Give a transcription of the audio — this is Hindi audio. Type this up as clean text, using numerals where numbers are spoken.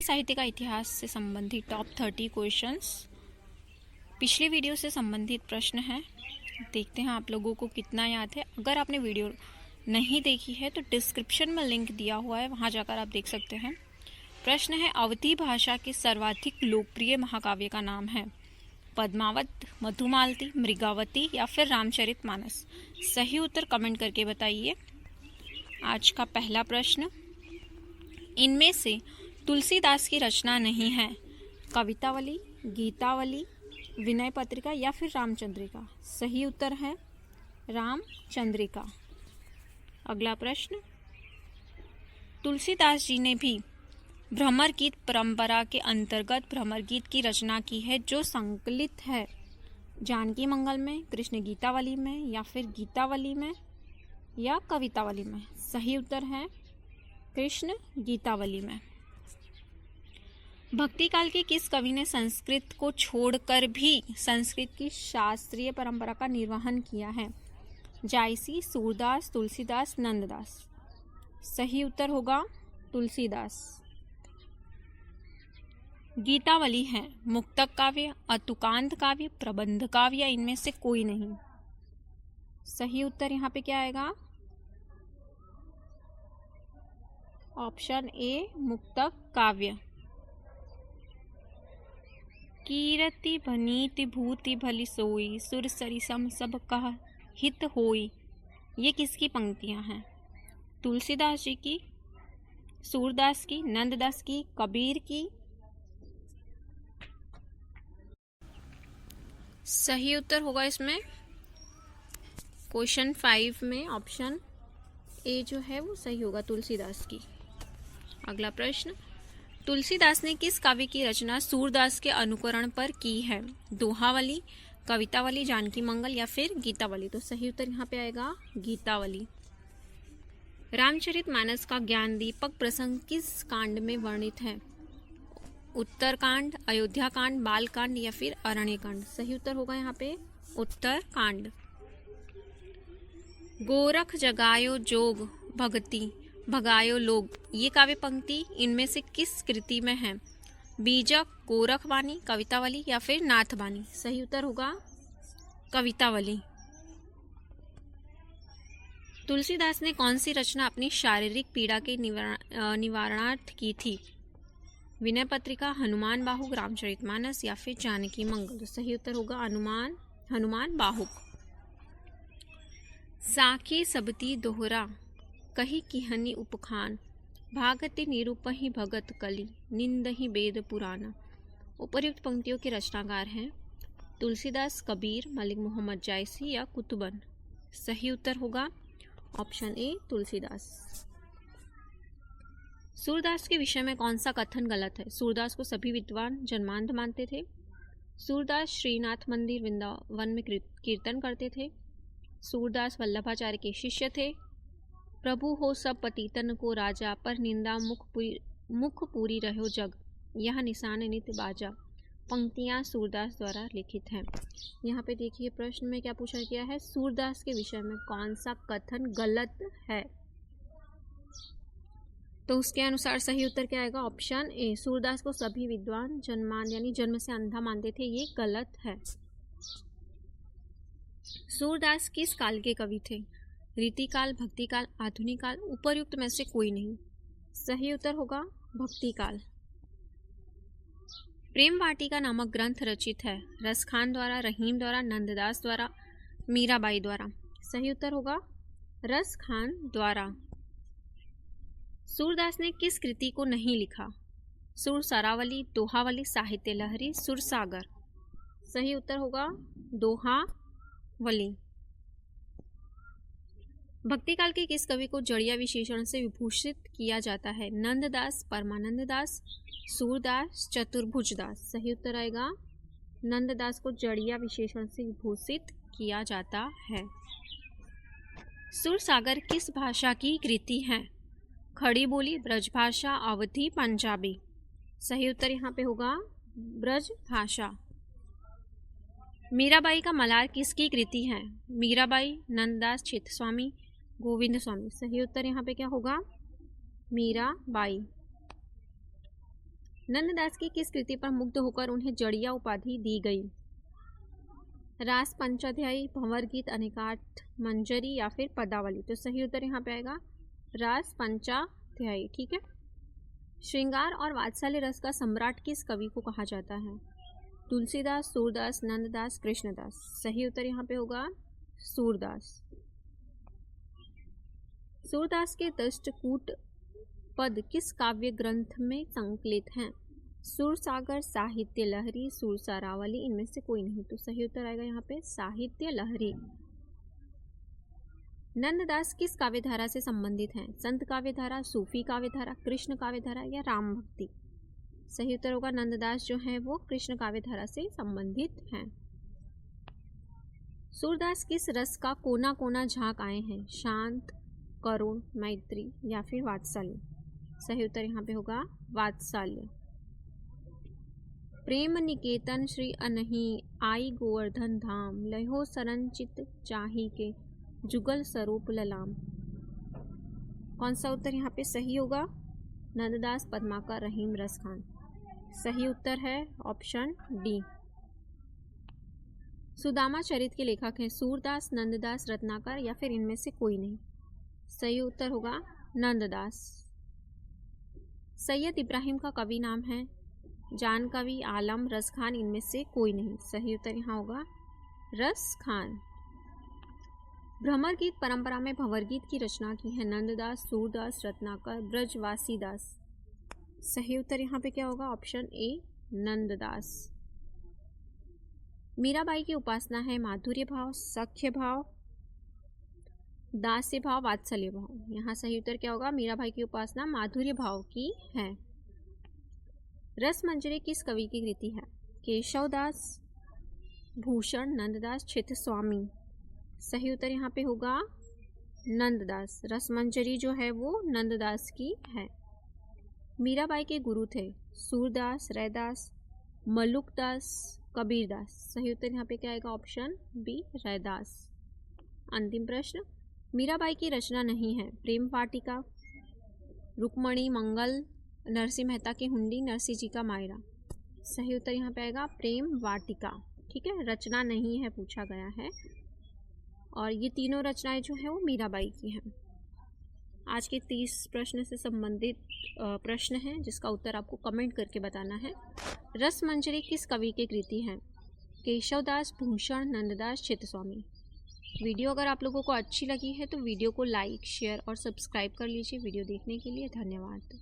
साहित्य का इतिहास से संबंधित टॉप 30 क्वेश्चंस पिछले वीडियो से संबंधित प्रश्न है। देखते हैं आप लोगों को कितना याद है। अगर आपने वीडियो नहीं देखी है तो डिस्क्रिप्शन में लिंक दिया हुआ है, वहां जाकर आप देख सकते हैं। प्रश्न है, अवधी भाषा के सर्वाधिक लोकप्रिय महाकाव्य का नाम है? पद्मावत, मधुमालती, मृगावती या फिर रामचरितमानस? सही उत्तर कमेंट करके बताइए। आज का पहला प्रश्न, इनमें से तुलसीदास की रचना नहीं है? कवितावली, गीतावली, विनय पत्रिका या फिर रामचंद्रिका? सही उत्तर है रामचंद्रिका। अगला प्रश्न, तुलसीदास जी ने भी भ्रमर गीत परंपरा के अंतर्गत भ्रमर गीत की रचना की है जो संकलित है जानकी मंगल में, कृष्ण गीतावली में या फिर गीतावली में या कवितावली में? सही उत्तर है कृष्ण गीतावली में। भक्ति काल के किस कवि ने संस्कृत को छोड़कर भी संस्कृत की शास्त्रीय परंपरा का निर्वहन किया है? जायसी, सूरदास, तुलसीदास, नंददास? सही उत्तर होगा तुलसीदास। गीतावली है मुक्तक काव्य, अतुकांत काव्य, प्रबंध काव्य, इनमें से कोई नहीं? सही उत्तर यहाँ पे क्या आएगा? ऑप्शन ए मुक्तक काव्य। कीरति भनीति भूति भली सोई, सुर सरिसम सब कह हित होई, ये किसकी पंक्तियां हैं? तुलसीदास जी की, सूरदास की, नंददास की, कबीर की? सही उत्तर होगा इसमें क्वेश्चन 5 में ऑप्शन ए जो है वो सही होगा, तुलसीदास की। अगला प्रश्न, तुलसीदास ने किस काव्य की रचना सूरदास के अनुकरण पर की है? दोहावली, कवितावली, जानकी मंगल या फिर गीतावली? तो सही उत्तर यहाँ पे आएगा गीतावली। रामचरितमानस का ज्ञान दीपक प्रसंग किस कांड में वर्णित है? उत्तरकांड, अयोध्या कांड, बाल कांड या फिर अरण्य कांड? सही उत्तर होगा यहाँ पे उत्तरकांड। गोरख जगायो जोग भगति भगायो लोग, ये काव्य पंक्ति इनमें से किस कृति में है? बीजक, गोरखवाणी, कवितावली या फिर नाथवाणी? सही उत्तर होगा कवितावली। तुलसीदास ने कौन सी रचना अपनी शारीरिक पीड़ा के निवारणार्थ की थी? विनय पत्रिका, हनुमान बाहुक, रामचरितमानस या फिर जानकी मंगल? तो सही उत्तर होगा हनुमान बाहुक। साखी सबती दोहरा कही किहनी उपखान, भागति निरूपहि भगत कली, निंदहि वेद पुराण? उपर्युक्त पंक्तियों के रचनाकार हैं तुलसीदास, कबीर, मलिक मोहम्मद जायसी या कुतुबन? सही उत्तर होगा ऑप्शन ए तुलसीदास। सूरदास के विषय में कौन सा कथन गलत है? सूरदास को सभी विद्वान जन्मांध मानते थे। सूरदास श्रीनाथ मंदिर वृंदावन में कीर्तन करते थे। सूरदास वल्लभाचार्य के शिष्य थे। प्रभु हो सब पतितन को राजा, पर निंदा मुख पूरी रहो जग, यह निशान नित्य बाजा? पंक्तियां सूरदास द्वारा लिखित हैं। यहाँ पे देखिए प्रश्न में क्या पूछा गया है, सूरदास के विषय में कौन सा कथन गलत है? तो उसके अनुसार सही उत्तर क्या आएगा? ऑप्शन ए, सूरदास को सभी विद्वान यानी जन्म से अंधा मानते थे, ये गलत है। सूरदास किस काल के कवि थे? रीतिकाल, भक्तिकाल, आधुनिक काल? उपर्युक्त में से कोई नहीं? सही उत्तर होगा भक्तिकाल। प्रेम वाटिका नामक ग्रंथ रचित है रसखान द्वारा, रहीम द्वारा, नंददास द्वारा, मीराबाई द्वारा? सही उत्तर होगा रसखान द्वारा। सूरदास ने किस कृति को नहीं लिखा? सुर सरावली, दोहावली, साहित्य लहरी, सुरसागर? सही उत्तर होगा दोहावली। भक्तिकाल के किस कवि को जड़िया विशेषण से विभूषित किया जाता है? नंददास, परमानंददास, सूरदास, चतुर्भुजदास? सही उत्तर आएगा नंददास को जड़िया विशेषण से विभूषित किया जाता है। सुरसागर किस भाषा की कृति है? खड़ी बोली, ब्रजभाषा, अवधी, पंजाबी? सही उत्तर यहाँ पे होगा ब्रजभाषा। मीराबाई का मलार किसकी कृति है? मीराबाई, नंददास, चित्तस्वामी, गोविंद स्वामी? सही उत्तर यहाँ पे क्या होगा? मीराबाई। नंददास की किस कृति पर मुग्ध होकर उन्हें जड़िया उपाधि दी गई? रास पंचाध्यायी, भंवर गीत, अनेकार्थ मंजरी या फिर पदावली? तो सही उत्तर यहाँ पे आएगा रास पंचाध्यायी। ठीक है। श्रृंगार और वात्सल्य रस का सम्राट किस कवि को कहा जाता है? तुलसीदास, सूरदास, नंददास, कृष्णदास? सही उत्तर यहाँ पे होगा सूरदास। सूरदास के दष्टकूट पद किस काव्य ग्रंथ में संकलित हैं? सुरसागर, साहित्य लहरी, सुरसारावली? इनमें से कोई नहीं। तो सही उत्तर आएगा यहाँ पे साहित्य लहरी। नंददास किस काव्यधारा से संबंधित हैं? संत काव्यधारा, सूफी काव्यधारा, कृष्ण काव्यधारा या राम भक्ति? सही उत्तर होगा नंददास जो है वो कृष्ण काव्यधारा से संबंधित हैं। सूरदास किस रस का कोना कोना झांक आए हैं? शांत, करुण, मैत्री या फिर वात्सल्य? सही उत्तर यहाँ पे होगा वात्सल्य। प्रेम निकेतन श्री अनहि आई गोवर्धन धाम, लहो सरंचित चाही के जुगल स्वरूप ललाम? कौन सा उत्तर यहाँ पे सही होगा? नंददास, पद्माकर, रहीम, रसखान? सही उत्तर है ऑप्शन डी। सुदामा चरित के लेखक हैं सूरदास, नंददास, रत्नाकर या फिर इनमें से कोई नहीं? सही उत्तर होगा नंददास। सैयद इब्राहिम का कवि नाम है? जान कवि, आलम, रसखान? इनमें से कोई नहीं। सही उत्तर यहाँ होगा रसखान। भ्रमर गीत परंपरा में भंवर गीत की रचना की है नंददास, सूरदास, रत्नाकर, ब्रजवासीदास? सही उत्तर यहाँ पे क्या होगा? Option A Nanddas. मीराबाई की उपासना है माधुर्य भाव, सख्य भाव, दास्य भाव, वात्सल्य भाव? यहाँ सही उत्तर क्या होगा? मीराबाई की उपासना माधुर्य भाव की है। रस मंजरी किस कवि की कृति है? केशवदास, भूषण, नंददास, चित्तस्वामी? सही उत्तर यहाँ पे होगा नंददास। रस मंजरी जो है वो नंददास की है। मीराबाई के गुरु थे सूरदास, रैदास, मलुकदास, कबीरदास? सही उत्तर यहाँ पे क्या आएगा? Option B Raidas. अंतिम प्रश्न, मीराबाई की रचना नहीं है प्रेम वाटिका, रुक्मणी, मंगल, नरसिंह मेहता की हुंडी, नरसिंह जी का मायरा? सही उत्तर यहाँ पे आएगा प्रेम वाटिका। ठीक है, रचना नहीं है पूछा गया है और ये तीनों रचनाएं जो है वो मीराबाई की हैं। आज के 30 प्रश्न से संबंधित प्रश्न हैं जिसका उत्तर आपको कमेंट करके बताना है। रस मंजरी किस कवि की कृति है? केशवदास, भूषण, नंददास, चित्तस्वामी? वीडियो अगर आप लोगों को अच्छी लगी है तो वीडियो को लाइक, शेयर और सब्सक्राइब कर लीजिए। वीडियो देखने के लिए धन्यवाद।